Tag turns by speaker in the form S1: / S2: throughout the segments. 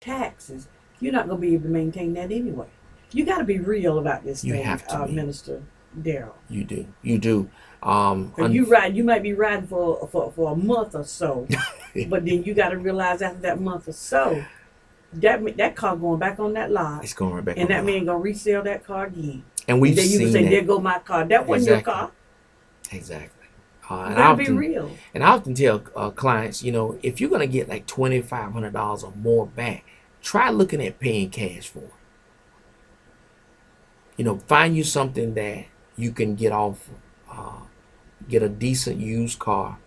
S1: taxes, you're not going to be able to maintain that anyway. You got to be real about this
S2: You
S1: thing,
S2: have to be.
S1: Minister Daryl.
S2: You do. You do.
S1: You might be riding for a month or so, but then you got to realize after that month or so, that car going back on that lot,
S2: It's going right back
S1: and
S2: on
S1: that
S2: the
S1: man
S2: lot.
S1: gonna resell that car again.
S2: And we've
S1: And then you can
S2: seen
S1: say,
S2: that.
S1: "There go my car. That wasn't your
S2: Exactly.
S1: car."
S2: Exactly.
S1: You gotta be real.
S2: And I often tell clients, if you're gonna get like $2,500 or more back, try looking at paying cash for it. Find you something that you can get off, get a decent used car.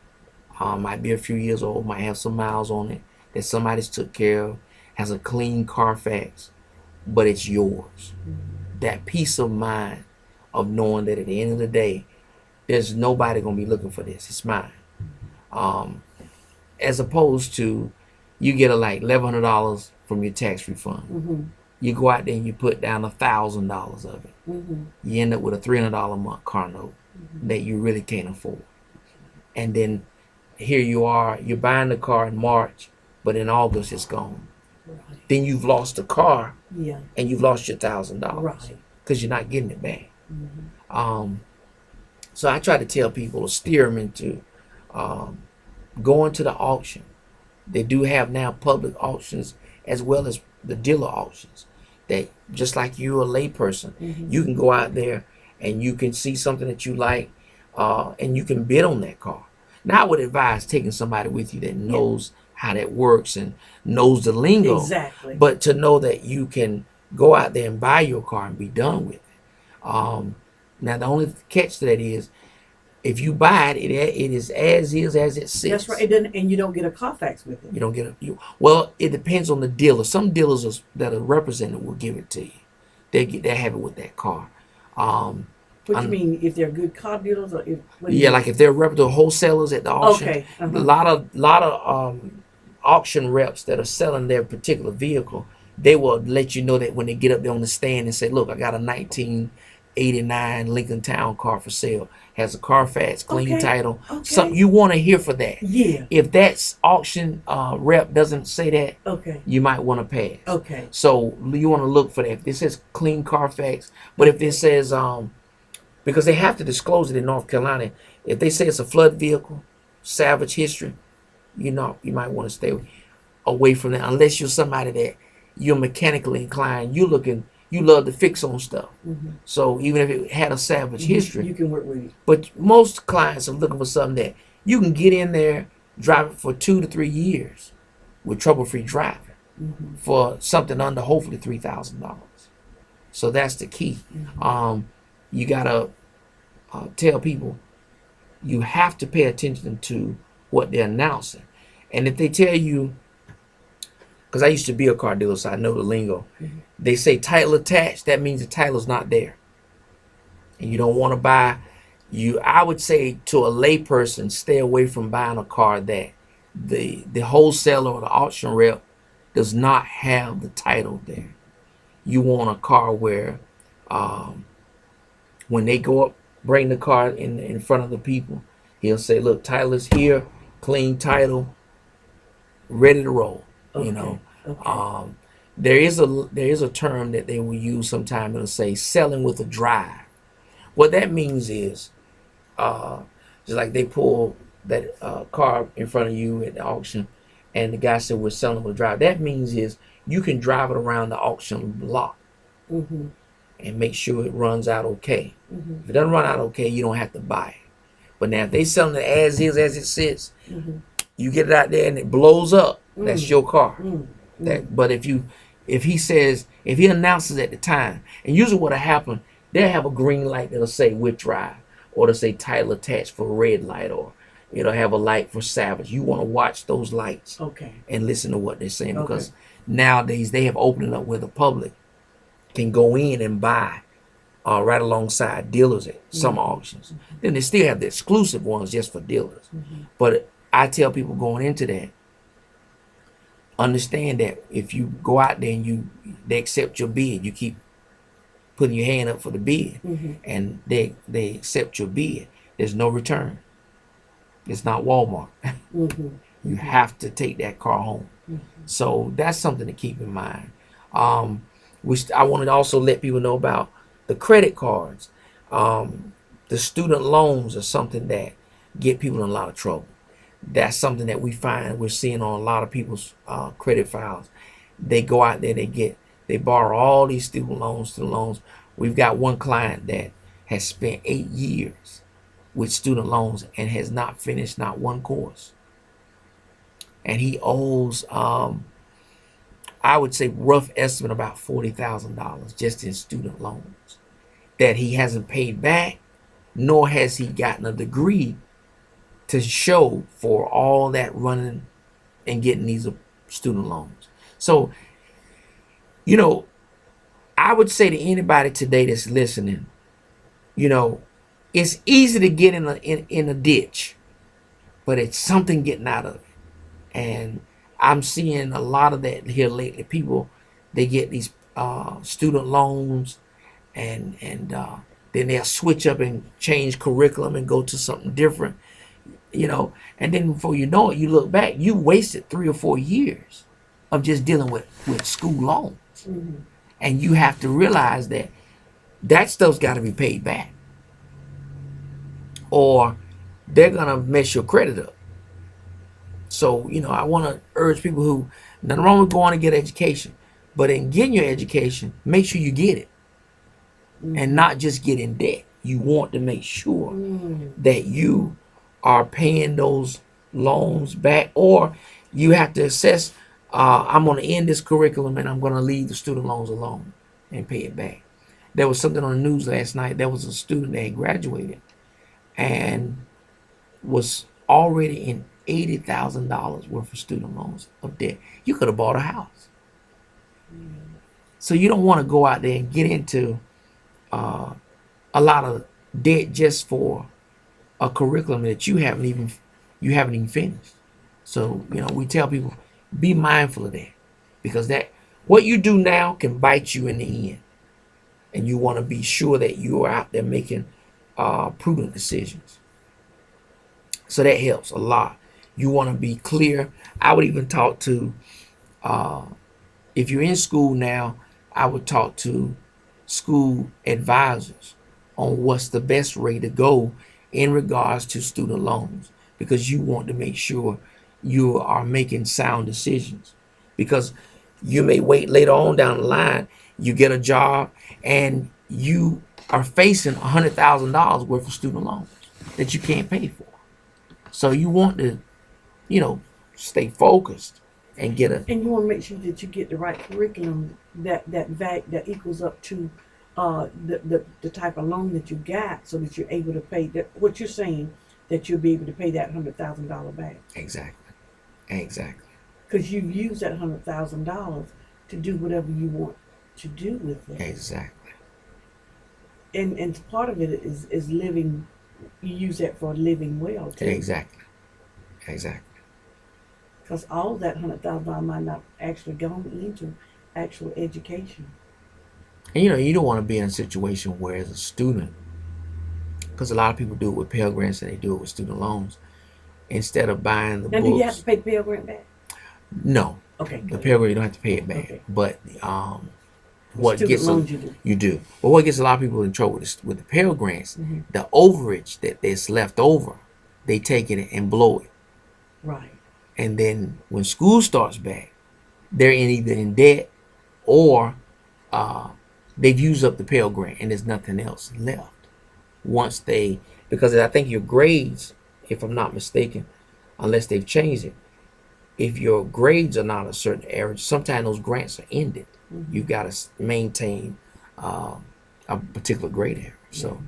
S2: Might be a few years old, might have some miles on it that somebody's took care of, has a clean Carfax, but it's yours. That peace of mind of knowing that at the end of the day, there's nobody gonna be looking for this. It's mine. As opposed to you get a like $1,100 from your tax refund.
S1: Mm-hmm.
S2: You go out there and you put down $1,000 of it.
S1: Mm-hmm.
S2: You end up with a $300 a month car note that you really can't afford. And then here you are, you're buying the car in March, but in August it's gone.
S1: Right.
S2: Then you've lost the car,
S1: Yeah.
S2: and you've lost your $1,000
S1: Right.
S2: because you're not getting it back.
S1: Mm-hmm.
S2: So I try to tell people to steer them into going to the auction. They do have now public auctions as well as the dealer auctions. That just like you're a layperson, you can go out there and you can see something that you like, and you can bid on that car. Now I would advise taking somebody with you that knows how that works and knows the lingo.
S1: Exactly.
S2: But to know that you can go out there and buy your car and be done with it. Now the only catch to that is, if you buy it, it is as it sits.
S1: That's right. It doesn't, and you don't get a Carfax with it.
S2: You don't get well, it depends on the dealer. Some dealers that are represented will give it to you. They have it with that car.
S1: What you mean, if they're good car dealers, or if
S2: like if they're reputable wholesalers at the auction.
S1: Okay.
S2: A lot of auction reps that are selling their particular vehicle, they will let you know that when they get up there on the stand and say, "Look, I got a 1989 Lincoln Town car for sale. Has a Carfax, clean title." Something you want to hear for that.
S1: Yeah.
S2: If that auction rep doesn't say that, you might want to pass.
S1: Okay.
S2: So you want to look for that. If this says clean Carfax, but if this says because they have to disclose it in North Carolina, if they say it's a flood vehicle, salvage history, you might want to stay away from that unless you're somebody that you're mechanically inclined. You love to fix on stuff. So even if it had a salvage history,
S1: you can work with it.
S2: But most clients are looking for something that you can get in there, drive it for 2 to 3 years with trouble-free driving for something under hopefully $3,000. So that's the key. You gotta tell people you have to pay attention to what they're announcing, and if they tell you, because I used to be a car dealer, so I know the lingo. They say title attached, that means the title's not there. And you don't want to buy, I would say to a layperson, stay away from buying a car that the wholesaler or the auction rep does not have the title there. You want a car where when they go up, bring the car in front of the people, he'll say, "Look, title is here, clean title, ready to roll." Okay. There is a term that they will use sometime. It'll say selling with a drive. What that means is just like they pull that car in front of you at the auction and the guy said, "We're selling with a drive." That means is you can drive it around the auction block and make sure it runs out okay. If it doesn't run out okay, you don't have to buy it. But now if they selling it as is, as it sits, you get it out there and it blows up, that's your car. But if he announces at the time, and usually what'll happen, they'll have a green light that'll say with drive, or to say title attached for a red light, or it'll have a light for salvage. You want to watch those lights and listen to what they're saying, because nowadays they have opened it up where the public can go in and buy right alongside dealers at some auctions. Then they still have the exclusive ones just for dealers. But I tell people going into that, understand that if you go out there and they accept your bid, you keep putting your hand up for the bid, and they accept your bid, there's no return. It's not Walmart. You have to take that car home. So that's something to keep in mind. I want to also let people know about the credit cards. The student loans are something that get people in a lot of trouble. That's something that we find we're seeing on a lot of people's credit files. They go out there, they borrow all these student loans. We've got one client that has spent 8 years with student loans and has not finished not one course. And he owes, I would say, rough estimate about $40,000 just in student loans that he hasn't paid back, nor has he gotten a degree to show for all that running and getting these student loans. So, I would say to anybody today that's listening, it's easy to get in a ditch, but it's something getting out of it. And I'm seeing a lot of that here lately. People, they get these student loans, and then they'll switch up and change curriculum and go to something different, and then before you know it, you look back, you wasted 3 or 4 years of just dealing with school loans.
S1: Mm-hmm.
S2: And you have to realize that stuff's got to be paid back, or they're gonna mess your credit up. So I want to urge people who, nothing wrong with going to get education, but in getting your education, make sure you get it, and not just get in debt. You want to make sure that you are paying those loans back, or you have to assess, I'm going to end this curriculum and I'm going to leave the student loans alone and pay it back. There was something on the news last night. There was a student that had graduated and was already in $80,000 worth of student loans of debt. You could have bought a house. So you don't want to go out there and get into a lot of debt just for a curriculum that you haven't even finished. So we tell people, be mindful of that, because that what you do now can bite you in the end, and you want to be sure that you are out there making prudent decisions. So that helps a lot. You want to be clear. I would even talk to, if you're in school now, I would talk to school advisors on what's the best way to go in regards to student loans, because you want to make sure you are making sound decisions. Because you may wait later on down the line, you get a job and you are facing $100,000 worth of student loans that you can't pay for. So you want to, stay focused and get
S1: And you want to make sure that you get the right curriculum that equals up to the type of loan that you got, so that you're able to pay that. What you're saying, that you'll be able to pay that $100,000 back.
S2: Exactly.
S1: Because you've used that $100,000 to do whatever you want to do with it.
S2: Exactly.
S1: And part of it is living. You use that for living well too.
S2: Exactly.
S1: Because all that $100,000 might not actually go into actual education.
S2: And you don't want to be in a situation where, as a student, because a lot of people do it with Pell Grants and they do it with student loans, instead of buying the
S1: now,
S2: books.
S1: Do you have to pay the Pell Grant back?
S2: No.
S1: Okay.
S2: The Pell Grant, you don't have to pay it back.
S1: Okay.
S2: But what
S1: student
S2: gets
S1: loans
S2: you do. But what gets a lot of people in trouble with the Pell Grants, the overage that's left over, they take it and blow it.
S1: Right.
S2: And then when school starts back, they're either in debt or they've used up the Pell Grant and there's nothing else left. Because I think your grades, if I'm not mistaken, unless they've changed it, if your grades are not a certain average, sometimes those grants are ended. You've got to maintain a particular grade average. So